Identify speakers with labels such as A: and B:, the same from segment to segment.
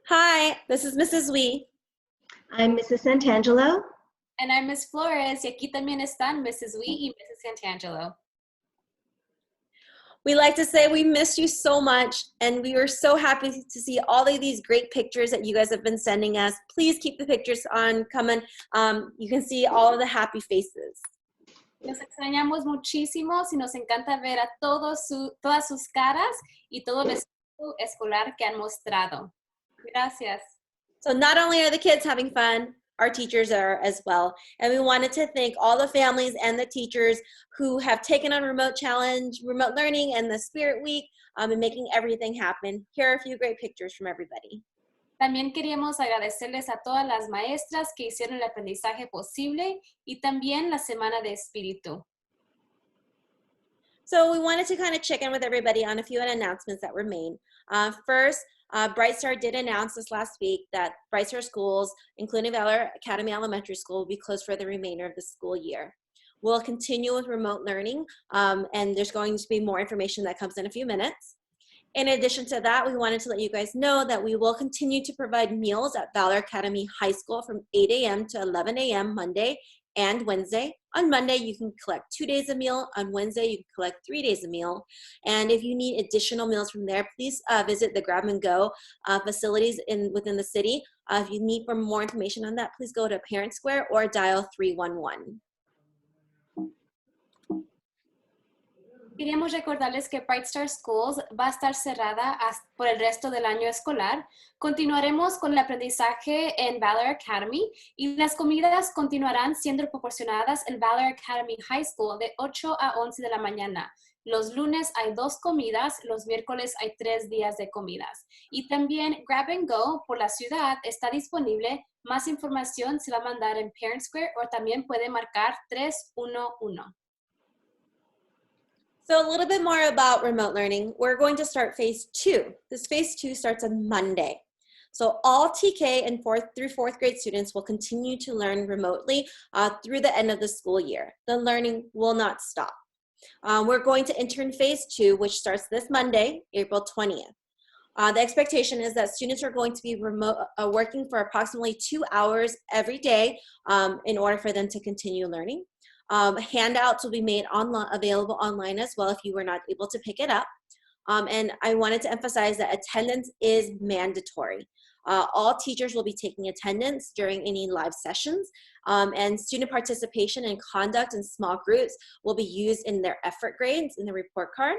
A: Hi, this is Mrs. Wee.
B: I'm Mrs. Santangelo.
C: And I'm Miss Flores, y aquí también están Mrs. Wee y Mrs. Santangelo.
A: We like to say we missed you so much, and we were so happy to see all of these great pictures that you guys have been sending us. Please keep the pictures on coming. You can see all of the happy faces.
C: Nos extrañamos muchísimo y nos encanta ver a todas sus caras y todo el espíritu escolar que han mostrado. Gracias.
A: So not only are the kids having fun, our teachers are as well. And we wanted to thank all the families and the teachers who have taken on remote challenge, remote learning, and the Spirit Week, and making everything happen. Here are a few great pictures from everybody.
C: También queríamos agradecerles a todas las maestras que hicieron el aprendizaje posible y también la Semana de Espíritu.
A: So we wanted to kind of check in with everybody on a few announcements that were made. First, Bright Star did announce this last week that Bright Star schools, including Valor Academy Elementary School, will be closed for the remainder of the school year. We'll continue with remote learning, and there's going to be more information that comes in a few minutes. In addition to that, we wanted to let you guys know that we will continue to provide meals at Valor Academy High School from 8 a.m. to 11 a.m. Monday and Wednesday. On Monday, you can collect 2 days a meal. On Wednesday, you can collect 3 days a meal. And if you need additional meals from there, please visit the Grab and Go facilities within the city. If you need more information on that, please go to Parent Square or dial 311.
C: Queríamos recordarles que Bright Star Schools va a estar cerrada por el resto del año escolar. Continuaremos con el aprendizaje en Valor Academy y las comidas continuarán siendo proporcionadas en Valor Academy High School de 8 a 11 de la mañana. Los lunes hay 2 comidas, los miércoles hay 3 días de comidas. Y también Grab and Go por la ciudad está disponible. Más información se va a mandar en Parent Square o también puede marcar 311.
A: So a little bit more about remote learning. We're going to start phase 2. This phase 2 starts on Monday. So all TK and 4th through 4th grade students will continue to learn remotely through the end of the school year. The learning will not stop. We're going to enter in phase 2, which starts this Monday, April 20th. The expectation is that students are going to be working for approximately 2 hours every day in order for them to continue learning. Handouts will be made available online as well if you were not able to pick it up. And I wanted to emphasize that attendance is mandatory. All teachers will be taking attendance during any live sessions, and student participation and conduct in small groups will be used in their effort grades in the report card.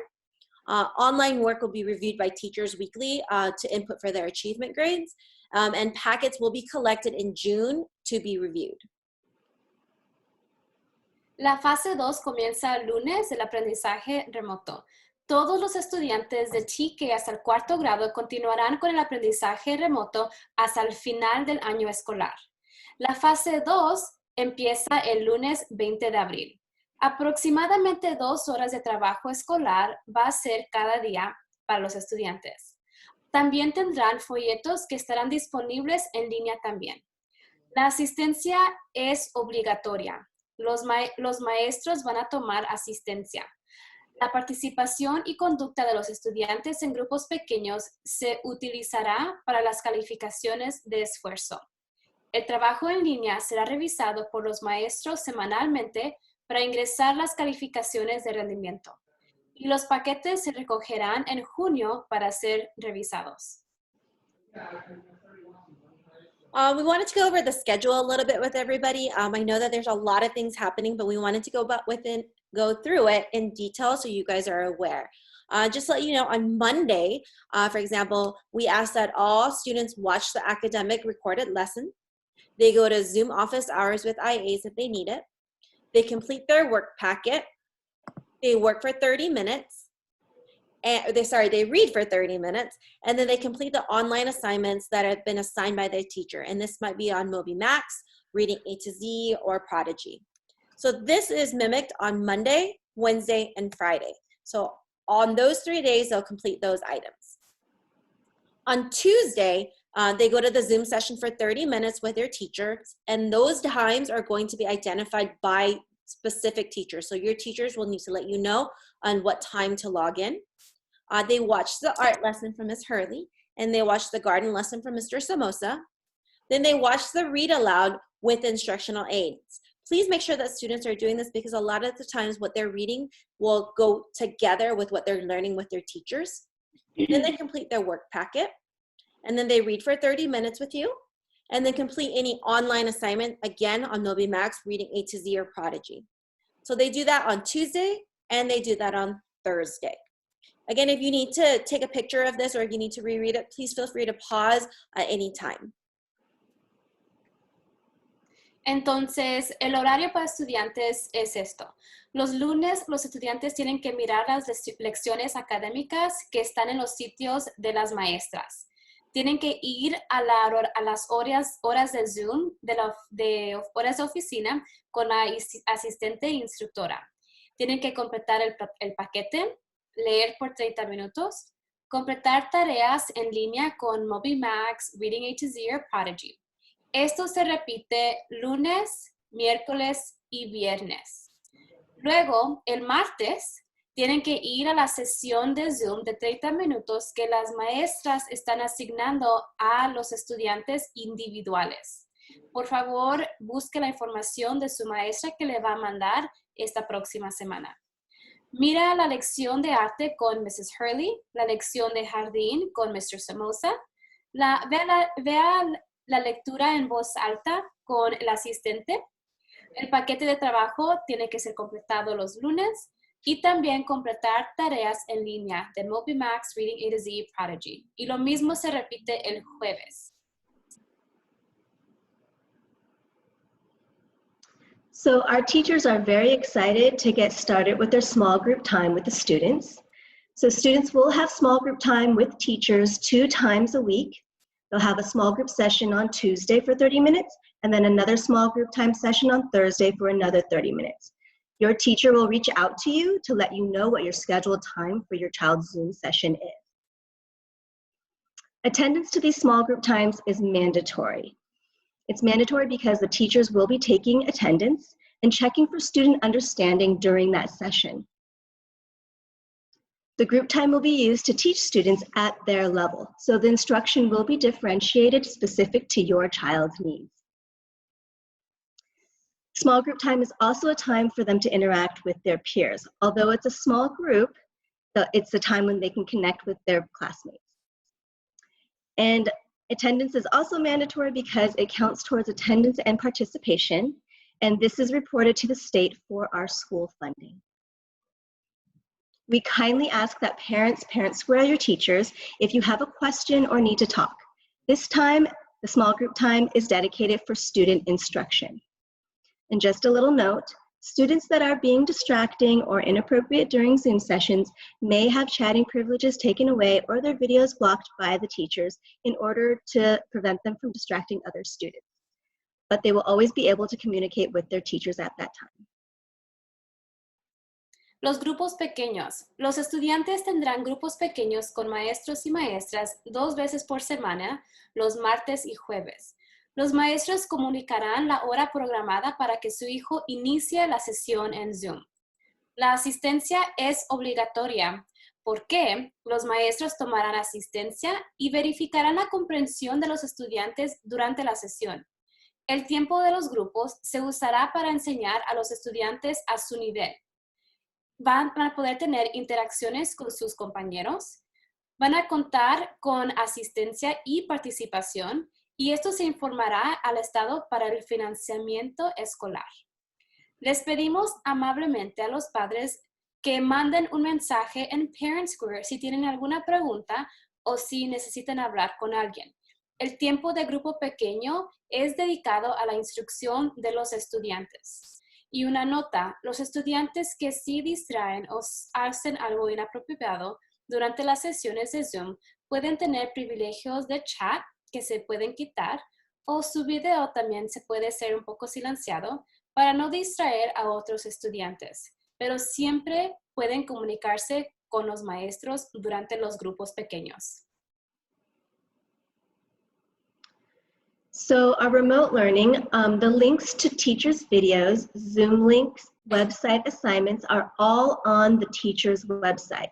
A: Online work will be reviewed by teachers weekly to input for their achievement grades, and packets will be collected in June to be reviewed.
C: La fase 2 comienza el lunes del aprendizaje remoto. Todos los estudiantes de TK hasta el 4º grado continuarán con el aprendizaje remoto hasta el final del año escolar. La fase 2 empieza el lunes 20 de abril. Aproximadamente 2 horas de trabajo escolar va a ser cada día para los estudiantes. También tendrán folletos que estarán disponibles en línea también. La asistencia es obligatoria. Los maestros van a tomar asistencia. La participación y conducta de los estudiantes en grupos pequeños se utilizará para las calificaciones de esfuerzo. El trabajo en línea será revisado por los maestros semanalmente para ingresar las calificaciones de rendimiento. Y los paquetes se recogerán en junio para ser revisados.
A: We wanted to go over the schedule a little bit with everybody. I know that there's a lot of things happening, but we wanted to go through it in detail so you guys are aware. Just to let you know, on Monday, for example, we ask that all students watch the academic recorded lesson. They go to Zoom office hours with IAs if they need it. They complete their work packet. They work for 30 minutes. And they read for 30 minutes, and then they complete the online assignments that have been assigned by their teacher. And this might be on MobiMax, Reading A to Z, or Prodigy. So this is mimicked on Monday, Wednesday, and Friday. So on those 3 days, they'll complete those items. On Tuesday, they go to the Zoom session for 30 minutes with their teachers, and those times are going to be identified by specific teachers. So your teachers will need to let you know on what time to log in. They watch the art lesson from Ms. Hurley, and they watch the garden lesson from Mr. Somoza. Then they watch the read aloud with instructional aids. Please make sure that students are doing this because a lot of the times what they're reading will go together with what they're learning with their teachers. Then they complete their work packet, and then they read for 30 minutes with you, and then complete any online assignment, again, on MobiMax, reading A to Z or Prodigy. So they do that on Tuesday, and they do that on Thursday. Again, if you need to take a picture of this or if you need to reread it, please feel free to pause at any time.
C: Entonces, el horario para estudiantes es esto. Los lunes, los estudiantes tienen que mirar las lecciones académicas que están en los sitios de las maestras. Tienen que ir a las horas de Zoom, de horas de oficina, con la asistente e instructora. Tienen que completar el paquete, leer por 30 minutos, completar tareas en línea con MobiMax, Reading A to Z o Prodigy. Esto se repite lunes, miércoles y viernes. Luego, el martes, tienen que ir a la sesión de Zoom de 30 minutos que las maestras están asignando a los estudiantes individuales. Por favor, busque la información de su maestra que le va a mandar esta próxima semana. Mira la lección de arte con Mrs. Hurley, la lección de jardín con Mr. Somoza, vea la lectura en voz alta con el asistente. El paquete de trabajo tiene que ser completado los lunes y también completar tareas en línea de MobiMax, Reading A to Z, Prodigy. Y lo mismo se repite el jueves.
B: So our teachers are very excited to get started with their small group time with the students. So students will have small group time with teachers 2 times a week. They'll have a small group session on Tuesday for 30 minutes, and then another small group time session on Thursday for another 30 minutes. Your teacher will reach out to you to let you know what your scheduled time for your child's Zoom session is. Attendance to these small group times is mandatory. It's mandatory because the teachers will be taking attendance and checking for student understanding during that session. The group time will be used to teach students at their level, so the instruction will be differentiated specific to your child's needs. Small group time is also a time for them to interact with their peers. Although it's a small group, it's the time when they can connect with their classmates. And attendance is also mandatory because it counts towards attendance and participation, and this is reported to the state for our school funding. We kindly ask that parents square your teachers if you have a question or need to talk. This time, the small group time is dedicated for student instruction. And just a little note, students that are being distracting or inappropriate during Zoom sessions may have chatting privileges taken away or their videos blocked by the teachers in order to prevent them from distracting other students. But they will always be able to communicate with their teachers at that time.
C: Los grupos pequeños. Los estudiantes tendrán grupos pequeños con maestros y maestras 2 veces por semana, los martes y jueves. Los maestros comunicarán la hora programada para que su hijo inicie la sesión en Zoom. La asistencia es obligatoria porque los maestros tomarán asistencia y verificarán la comprensión de los estudiantes durante la sesión. El tiempo de los grupos se usará para enseñar a los estudiantes a su nivel. Van a poder tener interacciones con sus compañeros, van a contar con asistencia y participación, y esto se informará al Estado para el financiamiento escolar. Les pedimos amablemente a los padres que manden un mensaje en Parent Square si tienen alguna pregunta o si necesitan hablar con alguien. El tiempo de grupo pequeño es dedicado a la instrucción de los estudiantes. Y una nota, los estudiantes que sí distraen o hacen algo inapropiado durante las sesiones de Zoom pueden tener privilegios de chat que se pueden quitar o su video también se puede ser un poco silenciado para no distraer a otros estudiantes, pero siempre pueden comunicarse con los maestros durante los grupos pequeños.
B: So our remote learning, the links to teachers' videos, Zoom links, website assignments are all on the teacher's website.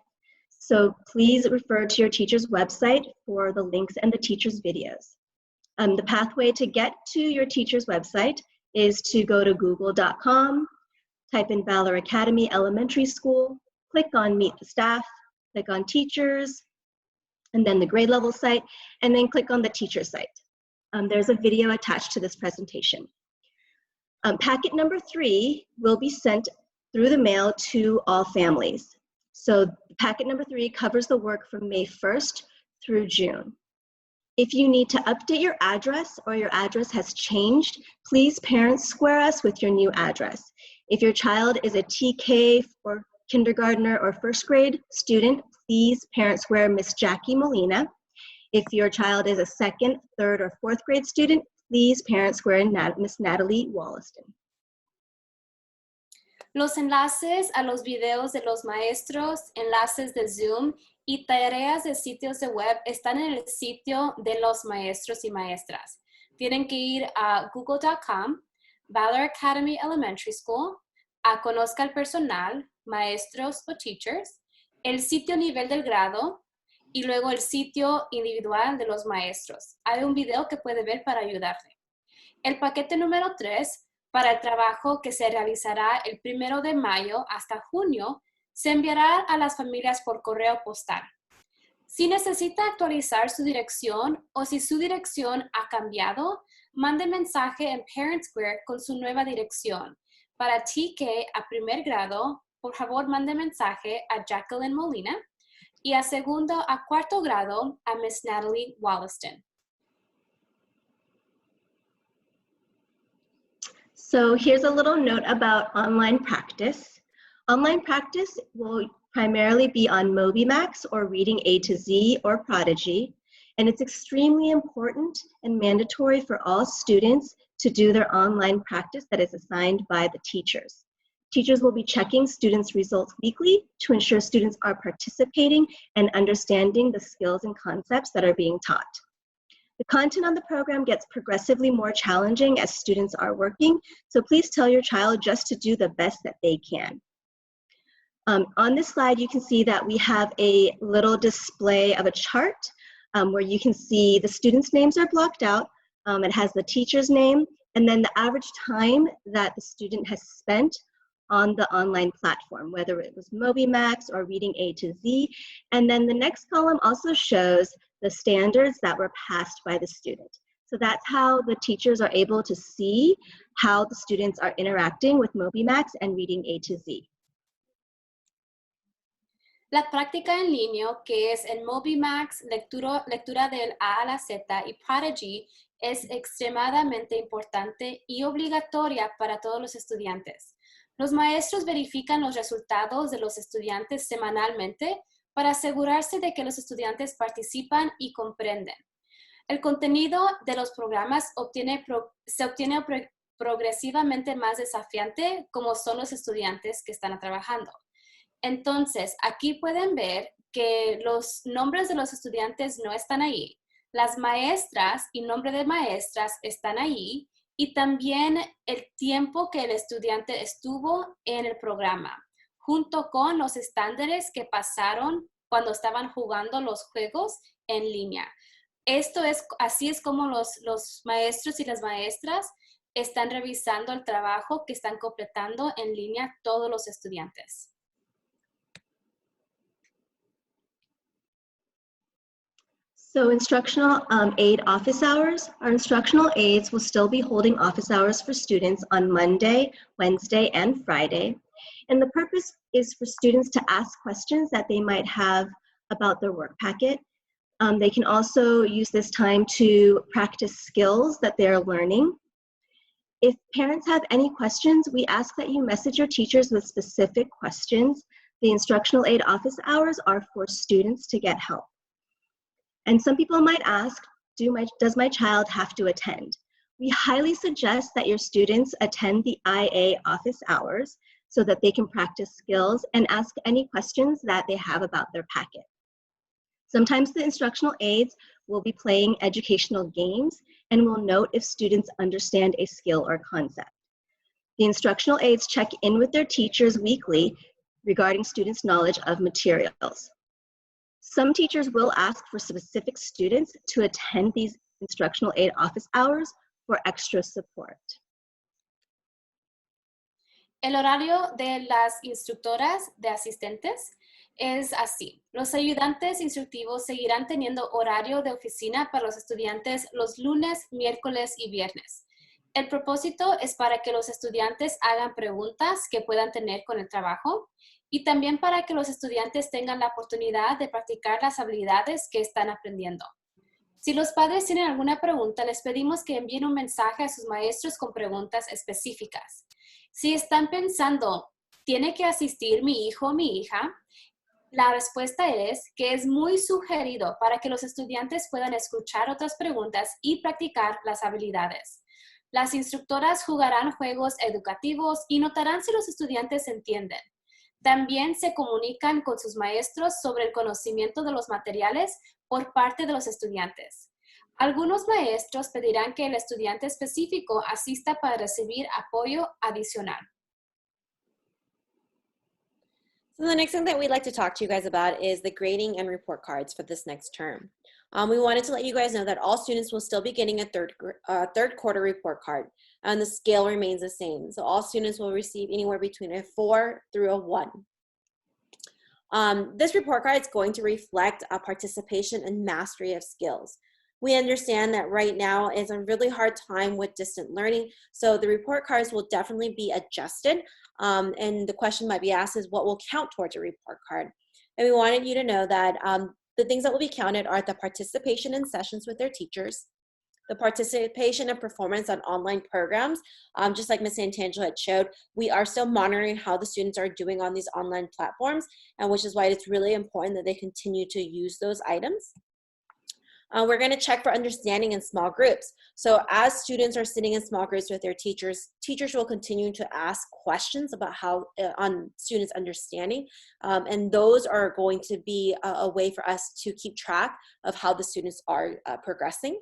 B: So please refer to your teacher's website for the links and the teacher's videos. The pathway to get to your teacher's website is to go to google.com, type in Valor Academy Elementary School, click on Meet the Staff, click on Teachers, and then the grade level site, and then click on the teacher site. There's a video attached to this presentation. Packet number 3 will be sent through the mail to all families. So packet number 3 covers the work from May 1st through June. If you need to update your address or your address has changed, please parents square us with your new address. If your child is a TK or kindergartner or first grade student, please parent square Miss Jackie Molina. If your child is a second, third, or fourth grade student, please parent square Miss Natalie Wollaston.
C: Los enlaces a los videos de los maestros, enlaces de Zoom y tareas de sitios de web están en el sitio de los maestros y maestras. Tienen que ir a google.com, Valor Academy Elementary School, a Conozca al Personal, Maestros o Teachers, el sitio nivel del grado y luego el sitio individual de los maestros. Hay un video que puede ver para ayudarle. El paquete número 3 para el trabajo que se realizará el 1 de mayo hasta junio, se enviará a las familias por correo postal. Si necesita actualizar su dirección o si su dirección ha cambiado, mande mensaje en Parent Square con su nueva dirección. Para TK a primer grado, por favor mande mensaje a Jacqueline Molina y a segundo a cuarto grado a Miss Natalie Wollaston.
B: So here's a little note about online practice. Online practice will primarily be on MobyMax or Reading A to Z or Prodigy, and it's extremely important and mandatory for all students to do their online practice that is assigned by the teachers. Teachers will be checking students' results weekly to ensure students are participating and understanding the skills and concepts that are being taught. The content on the program gets progressively more challenging as students are working, so please tell your child just to do the best that they can. On this slide, you can see that we have a little display of a chart where you can see the students' names are blocked out. It has the teacher's name, and then the average time that the student has spent on the online platform, whether it was MobyMax or Reading A to Z. And then the next column also shows the standards that were passed by the student. So that's how the teachers are able to see how the students are interacting with MobyMax and Reading A to Z.
C: La práctica en línea, que es en MobyMax, lectura del A a la Z y Prodigy, es extremadamente importante y obligatoria para todos los estudiantes. Los maestros verifican los resultados de los estudiantes semanalmente para asegurarse de que los estudiantes participan y comprenden. El contenido de los programas se obtiene progresivamente más desafiante como son los estudiantes que están trabajando. Entonces, aquí pueden ver que los nombres de los estudiantes no están ahí. Las maestras y nombre de maestras están ahí y también el tiempo que el estudiante estuvo en el programa, junto con los estándares que pasaron cuando estaban jugando los juegos en línea. Así es como los maestros y las maestras están revisando el trabajo que están completando en línea todos los estudiantes.
B: So instructional aid office hours. Our instructional aides will still be holding office hours for students on Monday, Wednesday, and Friday. And the purpose is for students to ask questions that they might have about their work packet. They can also use this time to practice skills that they're learning. If parents have any questions, we ask that you message your teachers with specific questions. The instructional aid office hours are for students to get help. And some people might ask, does my child have to attend? We highly suggest that your students attend the IA office hours so that they can practice skills and ask any questions that they have about their packet. Sometimes the instructional aides will be playing educational games and will note if students understand a skill or concept. The instructional aides check in with their teachers weekly regarding students' knowledge of materials. Some teachers will ask for specific students to attend these instructional aid office hours for extra support.
C: El horario de las instructoras de asistentes es así. Los ayudantes instructivos seguirán teniendo horario de oficina para los estudiantes los lunes, miércoles y viernes. El propósito es para que los estudiantes hagan preguntas que puedan tener con el trabajo y también para que los estudiantes tengan la oportunidad de practicar las habilidades que están aprendiendo. Si los padres tienen alguna pregunta, les pedimos que envíen un mensaje a sus maestros con preguntas específicas. Si están pensando, ¿tiene que asistir mi hijo o mi hija? La respuesta es que es muy sugerido para que los estudiantes puedan escuchar otras preguntas y practicar las habilidades. Las instructoras jugarán juegos educativos y notarán si los estudiantes entienden. También se comunican con sus maestros sobre el conocimiento de los materiales por parte de los estudiantes. Algunos maestros pedirán que el estudiante específico asista para recibir apoyo adicional.
A: So the next thing that we'd like to talk to you guys about is the grading and report cards for this next term. We wanted to let you guys know that all students will still be getting a third quarter report card, and the scale remains the same. So all students will receive anywhere between a 4 through a 1. This report card is going to reflect participation and mastery of skills. We understand that right now is a really hard time with distant learning, so the report cards will definitely be adjusted, and the question might be asked is what will count towards a report card? And we wanted you to know that the things that will be counted are the participation in sessions with their teachers, the participation and performance on online programs. Just like Ms. Santangelo had showed, we are still monitoring how the students are doing on these online platforms, and which is why it's really important that they continue to use those items. We're going to check for understanding in small groups. So as students are sitting in small groups with their teachers, teachers will continue to ask questions about how on students' understanding, and those are going to be a way for us to keep track of how the students are progressing.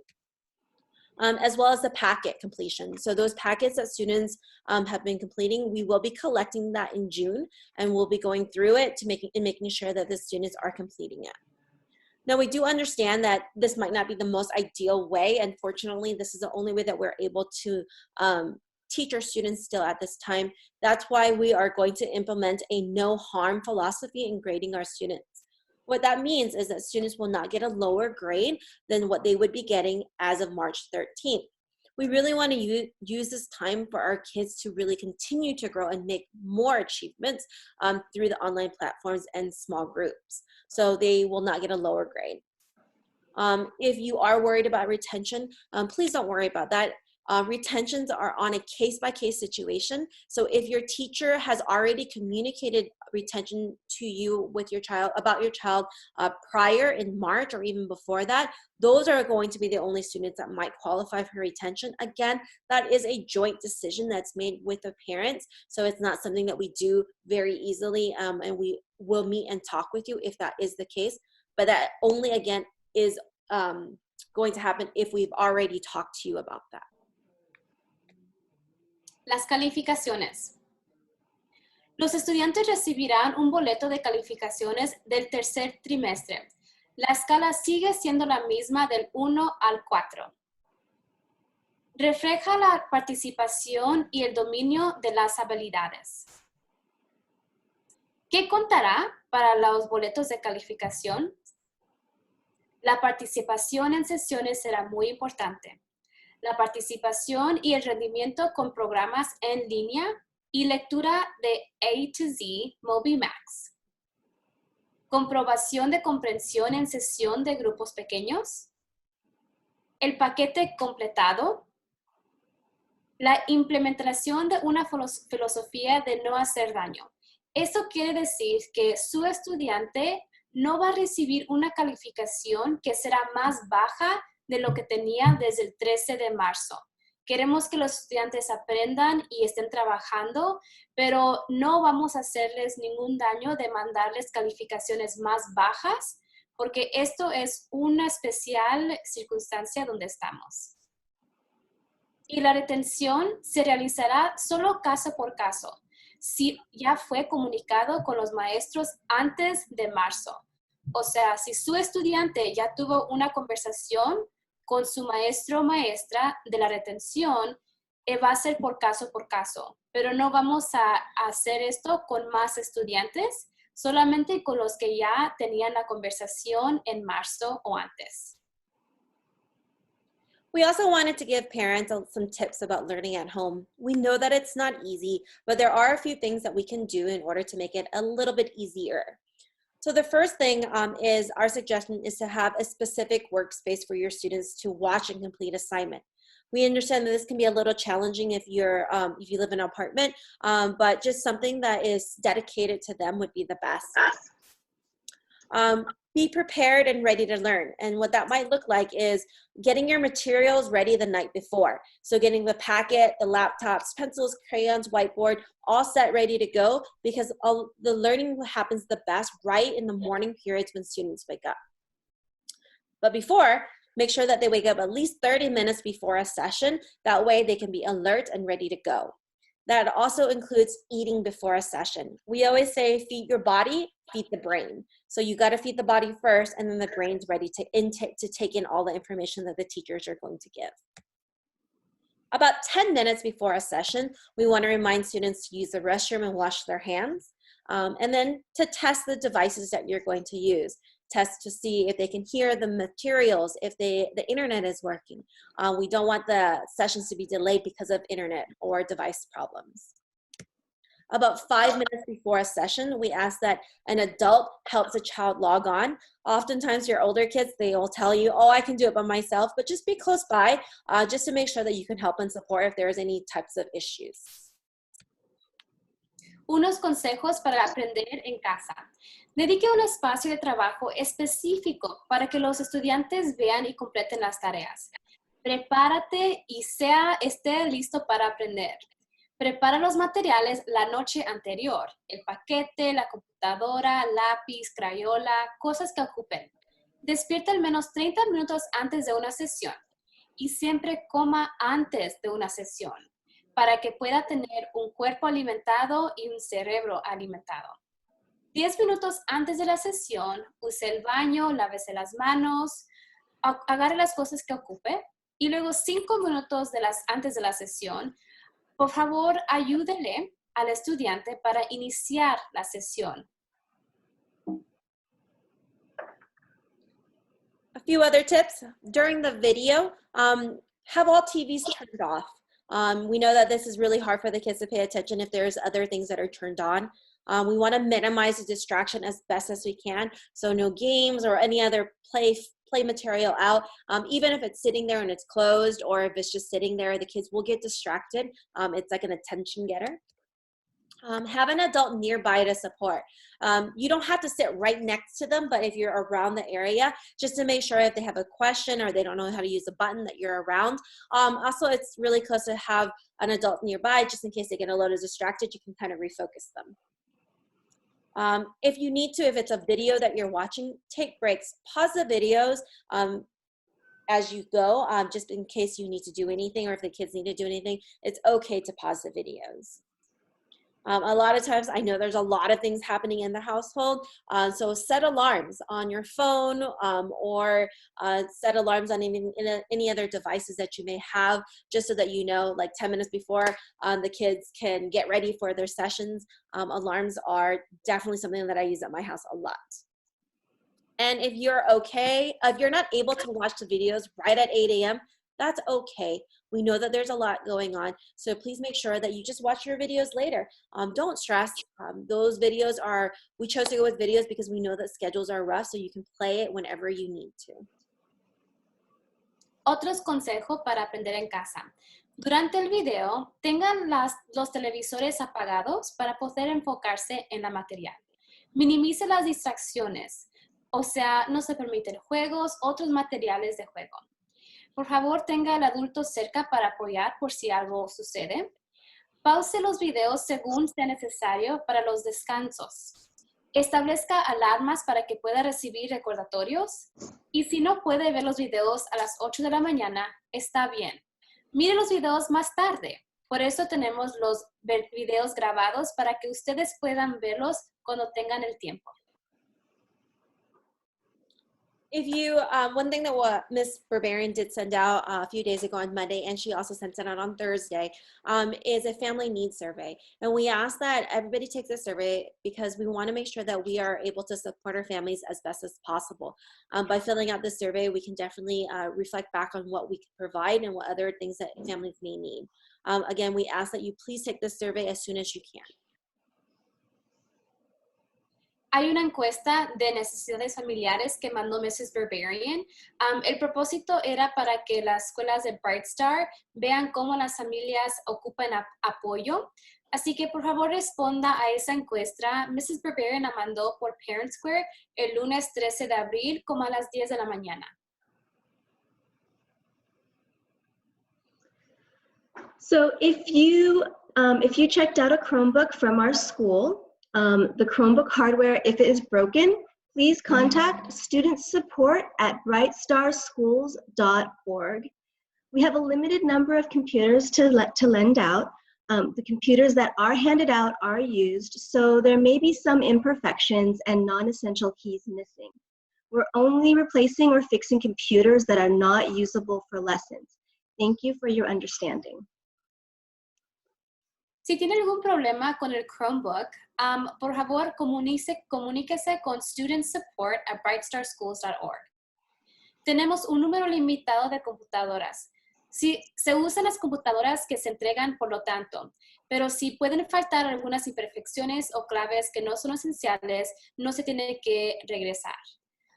A: As well as the packet completion. So those packets that students have been completing, we will be collecting that in June, and we'll be going through it to making sure that the students are completing it. Now, we do understand that this might not be the most ideal way. Unfortunately, this is the only way that we're able to teach our students still at this time. That's why we are going to implement a no harm philosophy in grading our students. What that means is that students will not get a lower grade than what they would be getting as of March 13th. We really want to use this time for our kids to really continue to grow and make more achievements through the online platforms and small groups. So they will not get a lower grade. If you are worried about retention, please don't worry about that. Retentions are on a case-by-case situation. So if your teacher has already communicated retention to you with your child about your child prior in March or even before that, those are going to be the only students that might qualify for retention. Again, that is a joint decision that's made with the parents. So it's not something that we do very easily, and we will meet and talk with you if that is the case. But that only, again, is going to happen if we've already talked to you about that.
C: Las calificaciones. Los estudiantes recibirán un boleto de calificaciones del tercer trimestre. La escala sigue siendo la misma del 1 al 4. Refleja la participación y el dominio de las habilidades. ¿Qué contará para los boletos de calificación? La participación en sesiones será muy importante. La participación y el rendimiento con programas en línea y lectura de A to Z MobiMax. Comprobación de comprensión en sesión de grupos pequeños. El paquete completado. La implementación de una filosofía de no hacer daño. Esto quiere decir que su estudiante no va a recibir una calificación que será más baja de lo que tenía desde el 13 de marzo. Queremos que los estudiantes aprendan y estén trabajando, pero no vamos a hacerles ningún daño de mandarles calificaciones más bajas, porque esto es una especial circunstancia donde estamos. Y la retención se realizará solo caso por caso, si ya fue comunicado con los maestros antes de marzo. O sea, si su estudiante ya tuvo una conversación con su maestro o maestra de la retención, va a ser por caso, pero no vamos a hacer esto con más estudiantes, solamente con los que ya tenían la conversación en marzo o antes.
A: We also wanted to give parents some tips about learning at home. We know that it's not easy, but there are a few things that we can do in order to make it a little bit easier. So the first thing is our suggestion is to have a specific workspace for your students to watch and complete assignment. We understand that this can be a little challenging if you live in an apartment, but just something that is dedicated to them would be the best. Be prepared and ready to learn. And what that might look like is getting your materials ready the night before. So getting the packet, the laptops, pencils, crayons, whiteboard, all set ready to go, because all the learning happens the best right in the morning periods when students wake up. But before, make sure that they wake up at least 30 minutes before a session. That way they can be alert and ready to go. That also includes eating before a session. We always say feed your body, feed the brain. So you got to feed the body first, and then the brain's ready to take in all the information that the teachers are going to give. About 10 minutes before a session, we want to remind students to use the restroom and wash their hands, and then to test the devices that you're going to use. Test to see if they can hear the materials, if the internet is working. We don't want the sessions to be delayed because of internet or device problems. About 5 minutes before a session, we ask that an adult helps a child log on. Oftentimes your older kids, they will tell you, oh, I can do it by myself, but just be close by just to make sure that you can help and support if there's any types of issues.
C: Unos consejos para aprender en casa. Dedique un espacio de trabajo específico para que los estudiantes vean y completen las tareas. Prepárate y esté listo para aprender. Prepara los materiales la noche anterior, el paquete, la computadora, lápiz, crayola, cosas que ocupen. Despierta al menos 30 minutos antes de una sesión y siempre coma antes de una sesión para que pueda tener un cuerpo alimentado y un cerebro alimentado. 10 minutos antes de la sesión, use el baño, lávese las manos, agarre las cosas que ocupe y luego 5 minutos antes de la sesión, por favor, ayúdele al estudiante para iniciar la sesión.
A: A few other tips. During the video, have all TVs turned off. We know that this is really hard for the kids to pay attention if there's other things that are turned on. We want to minimize the distraction as best as we can. So no games or any other play material out. Even if it's sitting there and it's closed, or if it's just sitting there, the kids will get distracted. It's like an attention getter. Have an adult nearby to support. You don't have to sit right next to them, but if you're around the area, just to make sure if they have a question or they don't know how to use a button that you're around. Also, it's really close to have an adult nearby, just in case they get a little distracted, you can kind of refocus them. If you need to, if it's a video that you're watching, take breaks. Pause the videos as you go, just in case you need to do anything, or if the kids need to do anything, it's okay to pause the videos. A lot of times, I know there's a lot of things happening in the household, so set alarms on your phone, or set alarms on any other devices that you may have, just so that you know, like 10 minutes before the kids can get ready for their sessions. Alarms are definitely something that I use at my house a lot. And if you're not able to watch the videos right at 8 a.m., that's okay. We know that there's a lot going on, so please make sure that you just watch your videos later. Don't stress. Those videos we chose to go with videos because we know that schedules are rough, so you can play it whenever you need to.
C: Otros consejos para aprender en casa. Durante el video, tengan los televisores apagados para poder enfocarse en la material. Minimice las distracciones, o sea, no se permiten juegos, otros materiales de juego. Por favor, tenga al adulto cerca para apoyar por si algo sucede. Pause los videos según sea necesario para los descansos. Establezca alarmas para que pueda recibir recordatorios. Y si no puede ver los videos a las 8 de la mañana, está bien. Mire los videos más tarde. Por eso tenemos los videos grabados para que ustedes puedan verlos cuando tengan el tiempo.
A: If you, one thing that what Miss Berberian did send out a few days ago on Monday, and she also sent it out on Thursday, is a family needs survey. And we ask that everybody takes a survey because we want to make sure that we are able to support our families as best as possible. By filling out this survey, we can definitely reflect back on what we can provide and what other things that families may need. Again, we ask that you please take this survey as soon as you can.
C: Hay una encuesta de necesidades familiares que mandó Mrs. Berberian. El propósito era para que las escuelas de Bright Star vean cómo las familias ocupan apoyo. Así que por favor responda a esa encuesta. Mrs. Berberian la mandó por Parent Square el lunes 13 de abril como a las 10 de la mañana.
B: So if you checked out a Chromebook from our school, the Chromebook hardware, if it is broken, please contact student support at brightstarschools.org. We have a limited number of computers to lend out. The computers that are handed out are used, so there may be some imperfections and non-essential keys missing. We're only replacing or fixing computers that are not usable for lessons. Thank you for your understanding.
C: Si tiene algún problema con el Chromebook, por favor comuníquese con Student Support at brightstarschools.org. Tenemos un número limitado de computadoras. Si se usan las computadoras que se entregan, por lo tanto, pero si pueden faltar algunas imperfecciones o claves que no son esenciales, no se tiene que regresar.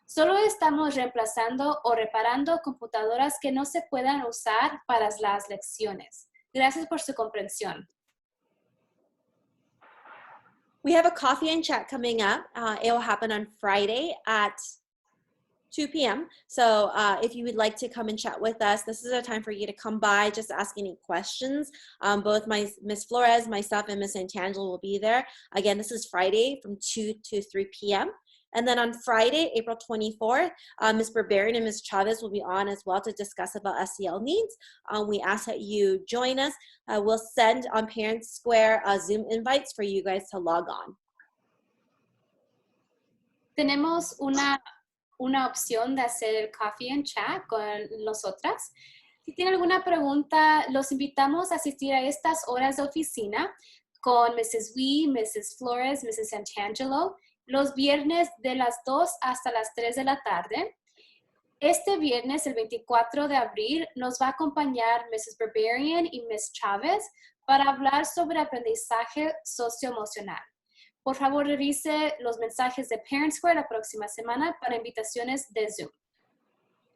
C: Solo estamos reemplazando o reparando computadoras que no se puedan usar para las lecciones. Gracias por su comprensión.
A: We have a coffee and chat coming up. It will happen on Friday at 2 p.m. So if you would like to come and chat with us, this is a time for you to come by, just ask any questions. Both Miss Flores, myself, and Miss Santangelo will be there. Again, this is Friday from 2 to 3 p.m. And then on Friday, April 24th, Ms. Berberian and Ms. Chavez will be on as well to discuss about SEL needs. We ask that you join us. We'll send on Parent Square Zoom invites for you guys to log on.
C: Tenemos una opción de hacer el coffee and chat con nosotras. Si tienen alguna pregunta, los invitamos a asistir a estas horas de oficina con Mrs. Wee, Mrs. Flores, Mrs. Santangelo, los viernes de las 2 hasta las 3 de la tarde. Este viernes, el 24 de abril, nos va a acompañar Mrs. Berberian y Ms. Chávez para hablar sobre aprendizaje socioemocional. Por favor, revise los mensajes de Parent Square la próxima semana para invitaciones de Zoom.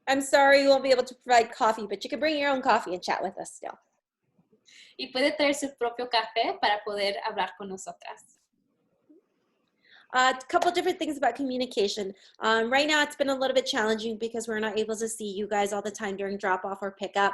A: I'm sorry you won't be able to provide coffee, but you can bring your own coffee and chat with us still.
C: Y puede traer su propio café para poder hablar con nosotras.
A: A couple different things about communication. Right now, it's been a little bit challenging because we're not able to see you guys all the time during drop-off or pickup.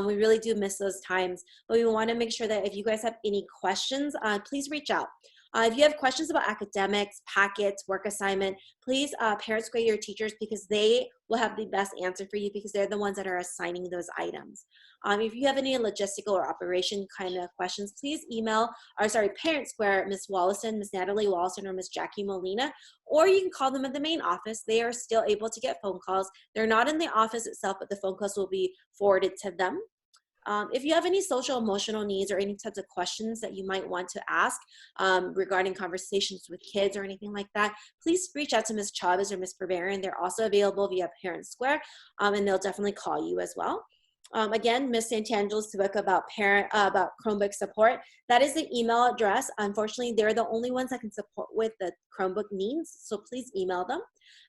A: We really do miss those times, but we want to make sure that if you guys have any questions, please reach out. If you have questions about academics, packets, work assignment, please Parent Square your teachers because they will have the best answer for you because they're the ones that are assigning those items. If you have any logistical or operation kind of questions, please Parent Square, Ms. Wallison, Ms. Natalie Wallison, or Ms. Jackie Molina, or you can call them at the main office. They are still able to get phone calls. They're not in the office itself, but the phone calls will be forwarded to them. If you have any social emotional needs or any types of questions that you might want to ask regarding conversations with kids or anything like that, please reach out to Ms. Chavez or Ms. Berberian. They're also available via Parent Square, and they'll definitely call you as well. Again, Ms. Santangelo's book about Chromebook support, that is the email address. Unfortunately, they're the only ones that can support with the Chromebook needs, so please email them.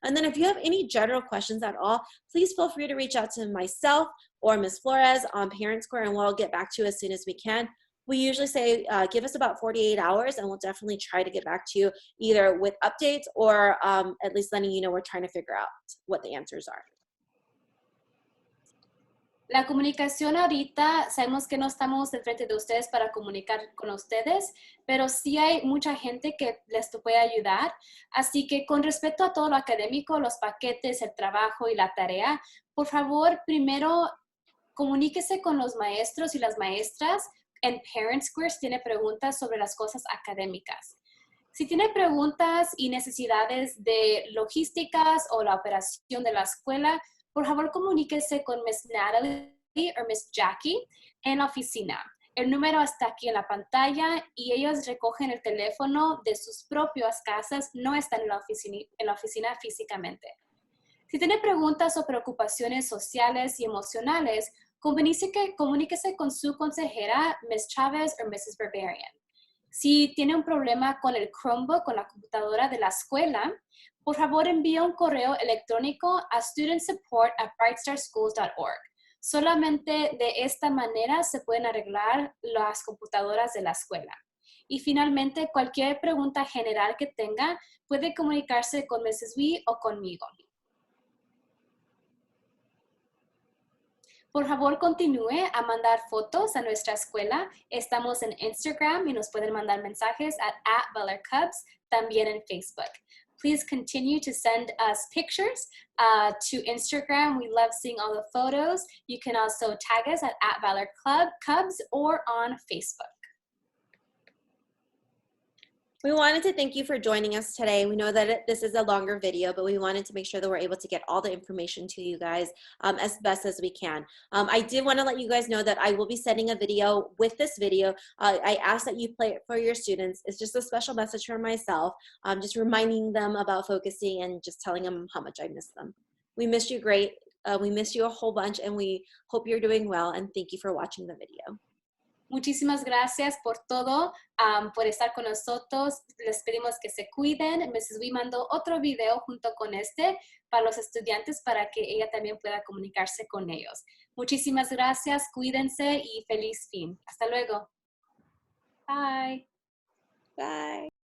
A: And then if you have any general questions at all, please feel free to reach out to myself or Ms. Flores on Parent Square, and we'll get back to you as soon as we can. We usually say give us about 48 hours, and we'll definitely try to get back to you either with updates or at least letting you know we're trying to figure out what the answers are.
C: La comunicación ahorita, sabemos que no estamos enfrente de ustedes para comunicar con ustedes, pero sí hay mucha gente que les puede ayudar. Así que con respecto a todo lo académico, los paquetes, el trabajo y la tarea, por favor, primero comuníquese con los maestros y las maestras en Parent Square si tiene preguntas sobre las cosas académicas. Si tiene preguntas y necesidades de logísticas o la operación de la escuela, por favor comuníquese con Miss Natalie o Miss Jackie en la oficina. El número está aquí en la pantalla y ellos recogen el teléfono de sus propias casas, no están en la oficina físicamente. Si tiene preguntas o preocupaciones sociales y emocionales, comuníquese con su consejera, Miss Chávez o Mrs. Barbarian. Si tiene un problema con el Chromebook, con la computadora de la escuela, por favor envíe un correo electrónico a studentsupport@brightstarschools.org. Solamente de esta manera se pueden arreglar las computadoras de la escuela. Y finalmente, cualquier pregunta general que tenga, puede comunicarse con Mrs. Wee o conmigo. Por favor, continúe a mandar fotos a nuestra escuela. Estamos en Instagram y nos pueden mandar mensajes at @ValorCubs, también en Facebook. Please continue to send us pictures to Instagram. We love seeing all the photos. You can also tag us at @ValorCubs or on Facebook.
A: We wanted to thank you for joining us today. We know that this is a longer video, but we wanted to make sure that we're able to get all the information to you guys as best as we can. I did want to let you guys know that I will be sending a video with this video. I ask that you play it for your students. It's just a special message for myself, just reminding them about focusing and just telling them how much I miss them. We missed you great. We missed you a whole bunch, and we hope you're doing well, and thank you for watching the video.
C: Muchísimas gracias por todo, por estar con nosotros. Les pedimos que se cuiden. Mrs. Wee mandó otro video junto con este para los estudiantes para que ella también pueda comunicarse con ellos. Muchísimas gracias, cuídense y feliz fin. Hasta luego. Bye.
A: Bye.